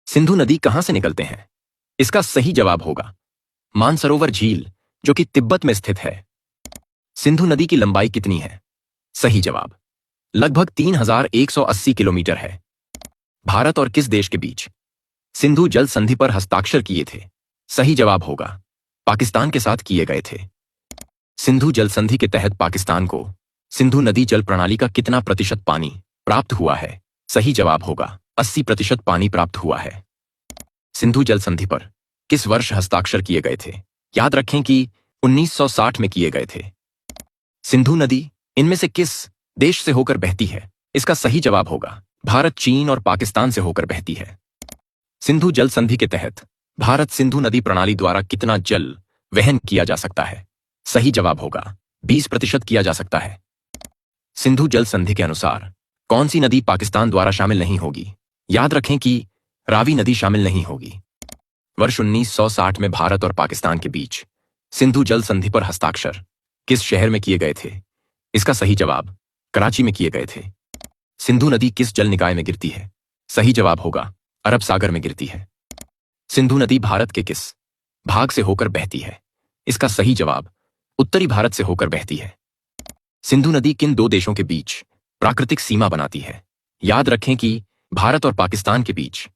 सिंधु नदी कहां से निकलते हैं? इसका सही जवाब होगा मानसरोवर झील, जो कि तिब्बत में स्थित है। सिंधु नदी की लंबाई कितनी है? सही जवाब लगभग 3180 किलोमीटर है। भारत और किस देश के बीच सिंधु जल संधि पर हस्ताक्षर किए थे? सही जवाब होगा पाकिस्तान के साथ किए गए थे। सिंधु जल संधि के तहत पाकिस्तान को सिंधु नदी जल प्रणाली का कितना प्रतिशत पानी प्राप्त हुआ है? सही जवाब होगा 80% पानी प्राप्त हुआ है। सिंधु जल संधि पर किस वर्ष हस्ताक्षर किए गए थे? याद रखें कि 1960 में किए गए थे। सिंधु नदी इनमें से किस देश से होकर बहती है? इसका सही जवाब होगा भारत, चीन और पाकिस्तान से होकर बहती है। सिंधु जल संधि के तहत भारत सिंधु नदी प्रणाली द्वारा कितना जल वहन किया जा सकता है? सही जवाब होगा 20% किया जा सकता है। सिंधु जल संधि के अनुसार कौन सी नदी पाकिस्तान द्वारा शामिल नहीं होगी? याद रखें कि रावी नदी शामिल नहीं होगी। वर्ष 1960 में भारत और पाकिस्तान के बीच सिंधु जल संधि पर हस्ताक्षर किस शहर में किए गए थे? इसका सही जवाब कराची में किए गए थे। सिंधु नदी किस जल निकाय में गिरती है? सही जवाब होगा अरब सागर में गिरती है। सिंधु नदी भारत के किस भाग से होकर बहती है? इसका सही जवाब उत्तरी भारत से होकर बहती है। सिंधु नदी किन दो देशों के बीच प्राकृतिक सीमा बनाती है? याद रखें कि भारत और पाकिस्तान के बीच